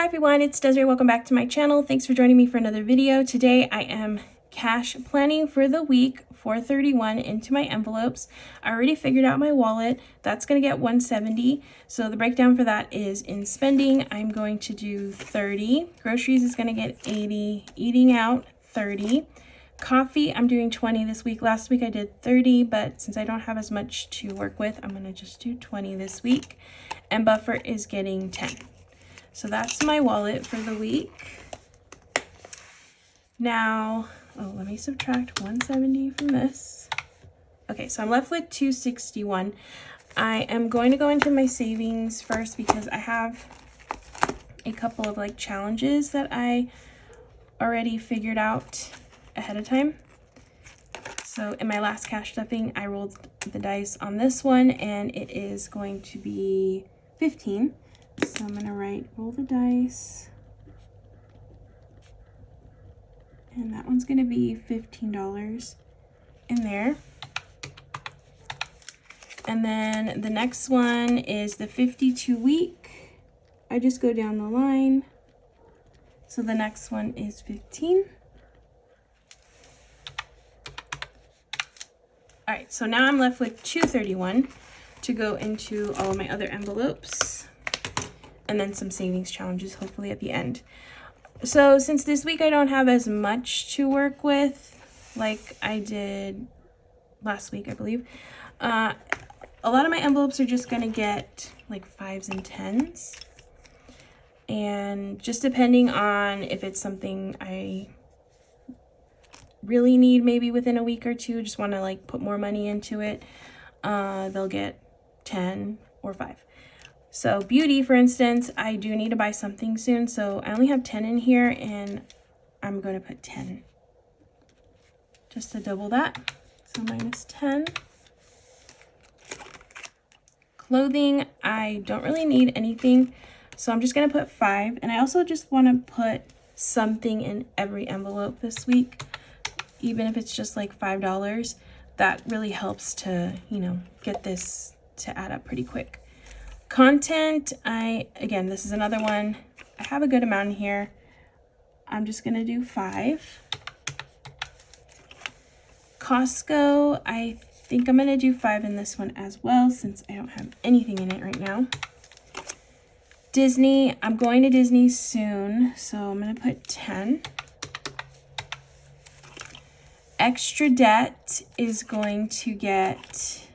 Hi everyone, it's Desiree. Welcome back to my channel. Thanks for joining me for another video. Today I am cash planning for the week, $431 into my envelopes. I already figured out my wallet. That's going to get $170. So the breakdown for that is in spending, I'm going to do 30. Groceries is going to get 80. Eating out, 30. Coffee, I'm doing 20 this week. Last week I did 30, but since I don't have as much to work with, I'm going to just do 20 this week. And buffer is getting 10. So that's my wallet for the week. Now, let me subtract 170 from this. Okay, so I'm left with 261. I am going to go into my savings first because I have a couple of like challenges that I already figured out ahead of time. So in my last cash stuffing, I rolled the dice on this one and it is going to be 15. So I'm gonna write roll the dice. And that one's gonna be $15 in there. And then the next one is the 52 week. I just go down the line. So the next one is 15. All right, so now I'm left with 231 to go into all of my other envelopes. And then some savings challenges hopefully at the end. So since this week I don't have as much to work with like I did last week, I believe, a lot of my envelopes are just gonna get like 5s and 10s. And just depending on if it's something I really need maybe within a week or two, just wanna like put more money into it, they'll get 10 or 5. So beauty, for instance, I do need to buy something soon. So I only have 10 in here and I'm going to put 10 just to double that. So minus 10. Clothing, I don't really need anything. So I'm just going to put 5. And I also just want to put something in every envelope this week, even if it's just like $5. That really helps to, get this to add up pretty quick. Content, again, this is another one. I have a good amount in here. I'm just gonna do 5. Costco, I think I'm gonna do 5 in this one as well since I don't have anything in it right now. Disney, I'm going to Disney soon, so I'm gonna put 10. Extra debt is going to get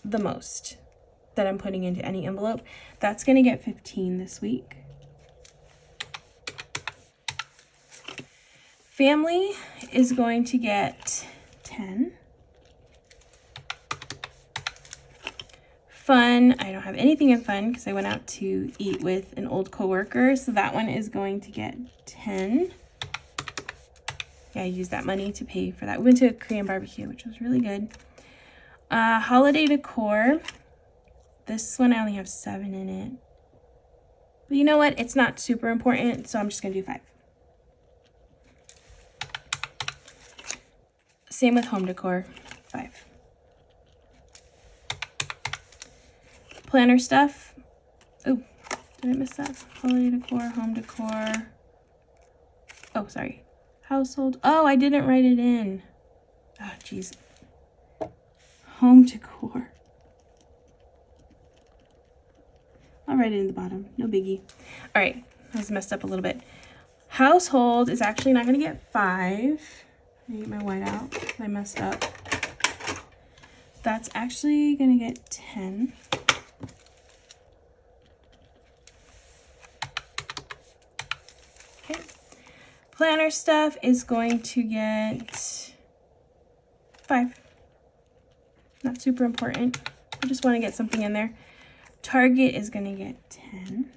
the most that I'm putting into any envelope. That's going to get 15 this week. Family is going to get 10. Fun, I don't have anything in fun because I went out to eat with an old coworker, so that one is going to get 10. Yeah, I used that money to pay for that. We went to a Korean barbecue, which was really good. Holiday decor. This one I only have 7 in it. But you know what? It's not super important, so I'm just going to do 5. Same with home decor, 5. Planner stuff. Oh, did I miss that? Holiday decor, home decor. Oh, sorry. Household. Oh, I didn't write it in. Oh, jeez. Home decor. I'll write it in the bottom, no biggie. All right, I was messed up a little bit. Household is actually not gonna get 5. Let me get my white out, I messed up. That's actually gonna get 10. Okay. Planner stuff is going to get 5. Not super important, I just wanna get something in there. Target is gonna get 10.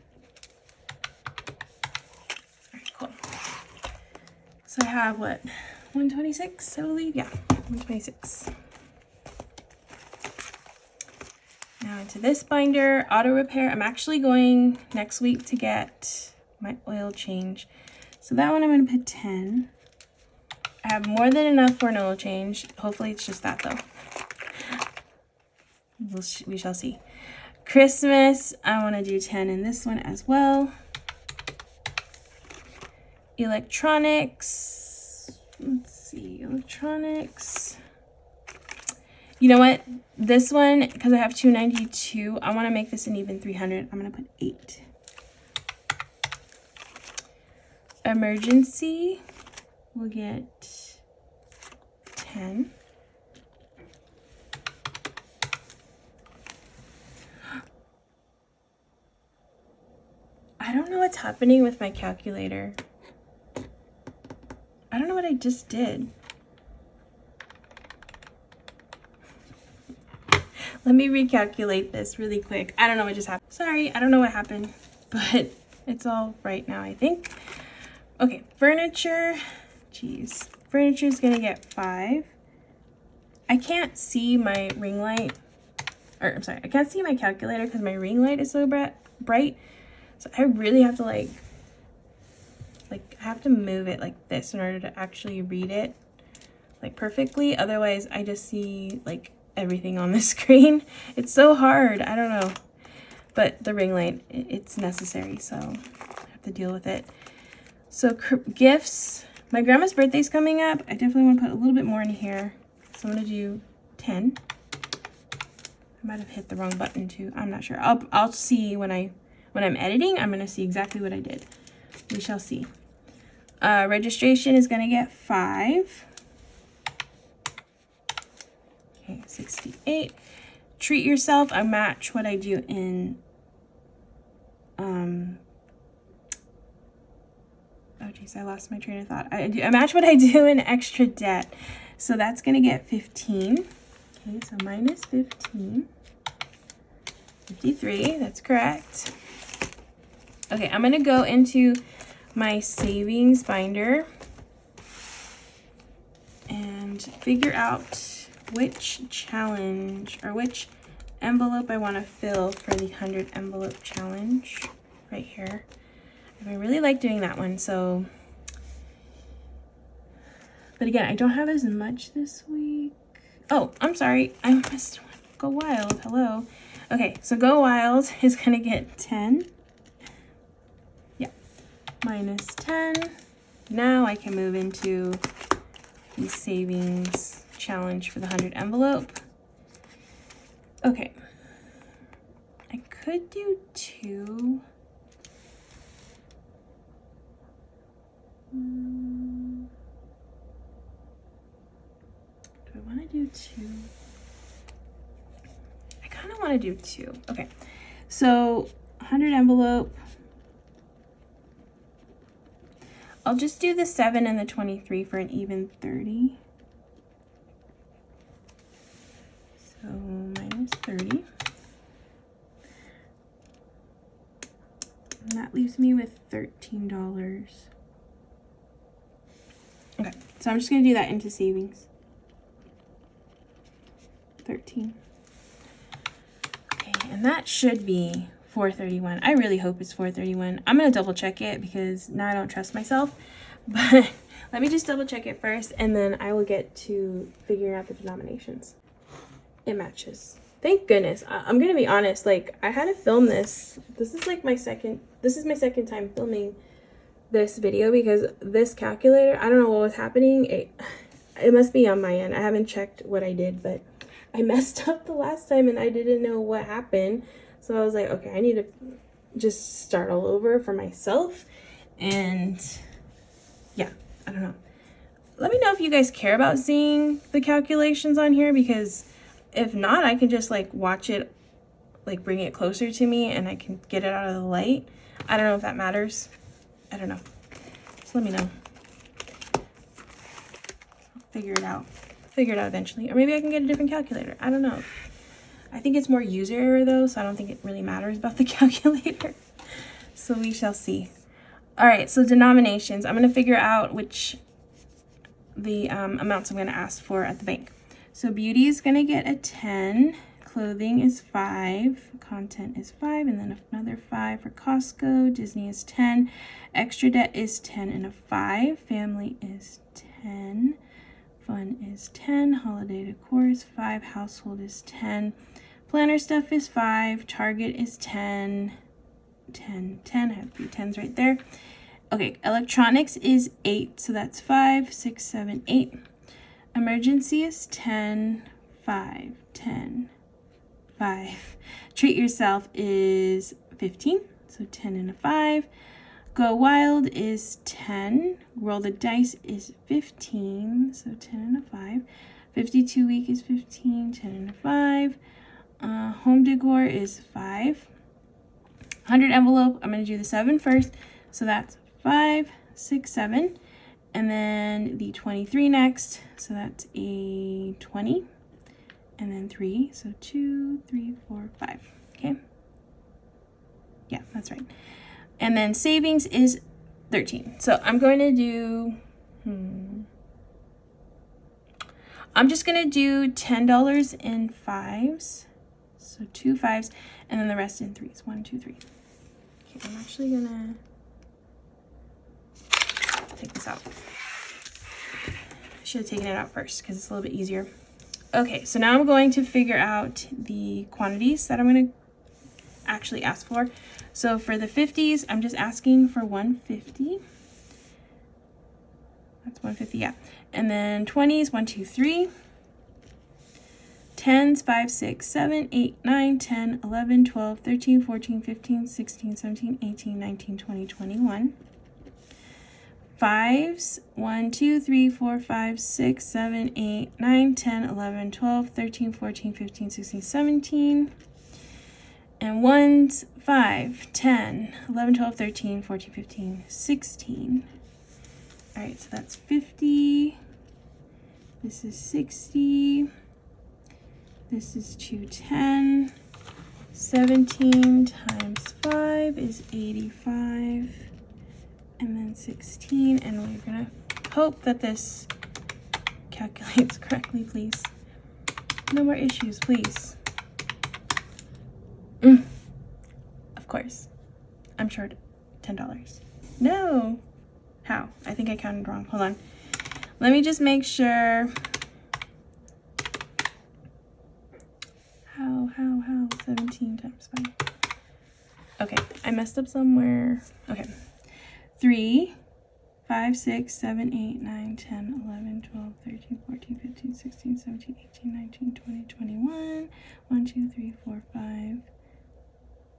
All right, cool. So I have what, 126, I believe? Yeah, 126. Now into this binder, auto repair. I'm actually going next week to get my oil change. So that one I'm gonna put 10. I have more than enough for an oil change. Hopefully it's just that though. We shall see. Christmas, I want to do 10 in this one as well. Electronics. Let's see, electronics. You know what? This one, because I have 292, I want to make this an even 300. I'm going to put 8. Emergency, we'll get 10. I don't know what's happening with my calculator. I don't know what I just did. Let me recalculate this really quick. I don't know what just happened. Sorry, I don't know what happened, but it's all right now, I think. Okay, furniture. Jeez. Furniture is gonna get 5. I can't see my ring light. Or, I'm sorry, I can't see my calculator because my ring light is so bright. So I really have to I have to move it like this in order to actually read it like perfectly. Otherwise, I just see like everything on the screen. It's so hard. I don't know. But the ring light, it's necessary, so I have to deal with it. So gifts. My grandma's birthday's coming up. I definitely want to put a little bit more in here. So I'm going to do 10. I might have hit the wrong button too. I'm not sure. I'll see when I'm editing. I'm going to see exactly what I did. We shall see. Registration is going to get 5. Okay, 68. Treat yourself. I match what I do in oh geez, I lost my train of thought. I match what I do in extra debt. So that's gonna get 15. Okay, so minus 15. 53, that's correct. Okay, I'm gonna go into my savings binder and figure out which challenge or which envelope I want to fill for the 100 envelope challenge right here. I really like doing that one, so but again, I don't have as much this week. Oh, I'm sorry, I missed one. Go Wild. Hello. Okay, so Go Wild is gonna get 10. Yeah, minus 10. Now I can move into the savings challenge for the 100 envelope. Okay, I could do 2. Do I want to do 2? I kind of want to do 2. Okay, so 100 envelope. I'll just do the 7 and the 23 for an even 30. So minus 30. And that leaves me with $13. Okay, so I'm just going to do that into savings. 13. Okay, and that should be 431. I really hope it's 431. I'm going to double check it because now I don't trust myself. But let me just double check it first, and then I will get to figuring out the denominations. It matches. Thank goodness. I'm going to be honest, like I had to film this. This is like my second time filming this video because this calculator, I don't know what was happening. It must be on my end. I haven't checked what I did, but I messed up the last time and I didn't know what happened. So I was like, okay, I need to just start all over for myself. And yeah, I don't know. Let me know if you guys care about seeing the calculations on here, because if not, I can just like watch it, like bring it closer to me and I can get it out of the light. I don't know if that matters. I don't know. So let me know. I'll figure it out. Figure it out eventually. Or maybe I can get a different calculator. I don't know. I think it's more user error though, so I don't think it really matters about the calculator. So we shall see. All right, so denominations. I'm going to figure out which the amounts I'm going to ask for at the bank. So beauty is going to get a 10. Clothing is 5. Content is 5. And then another 5 for Costco. Disney is 10. Extra debt is 10 and a 5. Family is 10. Fun is 10. Holiday decor is 5. Household is 10. Planner stuff is 5. Target is 10. 10, 10. I have 3 10s right there. Okay, electronics is 8, so that's 5, 6, 7, 8. Emergency is 10, 5, 10, 5. Treat yourself is 15, so 10 and a 5. Go wild is 10. Roll the dice is 15, so 10 and a 5. 52 week is 15, 10 and a 5. Home decor is 5. 100 envelope, I'm going to do the 7 first, so that's 5, 6, 7. And then the 23 next, so that's a 20. And then 3, so 2, 3, 4, 5. Okay. Yeah, that's right. And then savings is 13. So I'm going to do, I'm just going to do $10 in 5s. So 2 5s, and then the rest in 3s. 1, 2, 3. Okay, I'm actually going to take this out. I should have taken it out first because it's a little bit easier. Okay, so now I'm going to figure out the quantities that I'm going to actually ask for. So for the 50s, I'm just asking for 150. That's 150, yeah. And then 20s, 1, 2, 3. 10s, 5, 6, 7, 8, 9, 10, 11, 12, 13, 14, 15, 16, 17, 18, 19, 20, 21. 5s, 1, 2, 3, 4, 5, 6, 7, 8, 9, 10, 11, 12, 13, 14, 15, 16, 17. And 1s, 5, 10, 11, 12, 13, 14, 15, 16. All right, so that's 50. This is 60. This is 210. 17 times 5 is 85. And then 16. And we're going to hope that this calculates correctly, please. No more issues, please. Of course. I'm short $10. No. How? I think I counted wrong. Hold on. Let me just make sure. How? 17 times 5. Okay, I messed up somewhere. Okay. 3, 5, 6, 7, 8, 9, 10, 11, 12, 13, 14, 15, 16, 17, 18, 19, 20, 21. 1, 2, 3, 4, 5,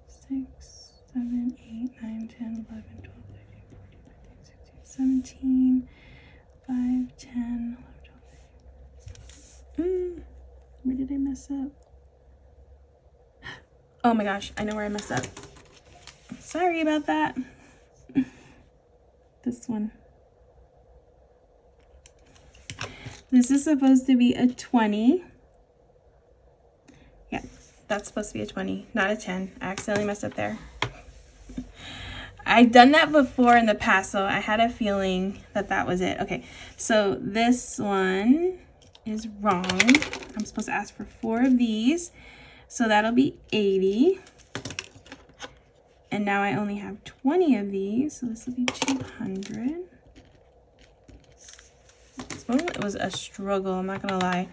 6, 7, 8, 9, 10, 11, 12, 13, 14, 15, 16, 17, 5, 10, 11, 12, 13. Where did I mess up? Oh my gosh, I know where I messed up. Sorry about that. This one. This is supposed to be a 20. Yeah, that's supposed to be a 20, not a 10. I accidentally messed up there. I've done that before in the past, so I had a feeling that that was it. Okay, so this one is wrong. I'm supposed to ask for 4 of these. So that'll be 80. And now I only have 20 of these, so this will be 200. This one was a struggle, I'm not gonna lie.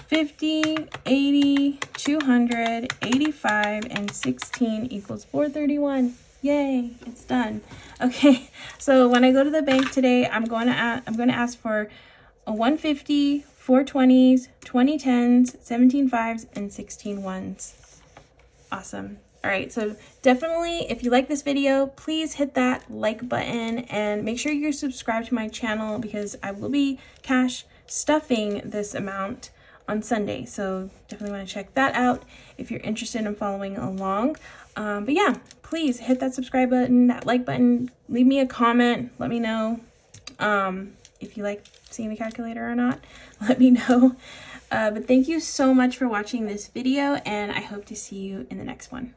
50, 80, 200, 85, and 16 equals 431. Yay, it's done. Okay, so when I go to the bank today, I'm going to ask for a 150, 4 20s, 20 10s, 17 5s, and 16 1s. Awesome. All right, so definitely, if you like this video, please hit that like button and make sure you're subscribed to my channel because I will be cash stuffing this amount on Sunday. So definitely want to check that out if you're interested in following along. But yeah, please hit that subscribe button, that like button, leave me a comment, let me know if you like seeing the calculator or not, let me know. But thank you so much for watching this video, and I hope to see you in the next one.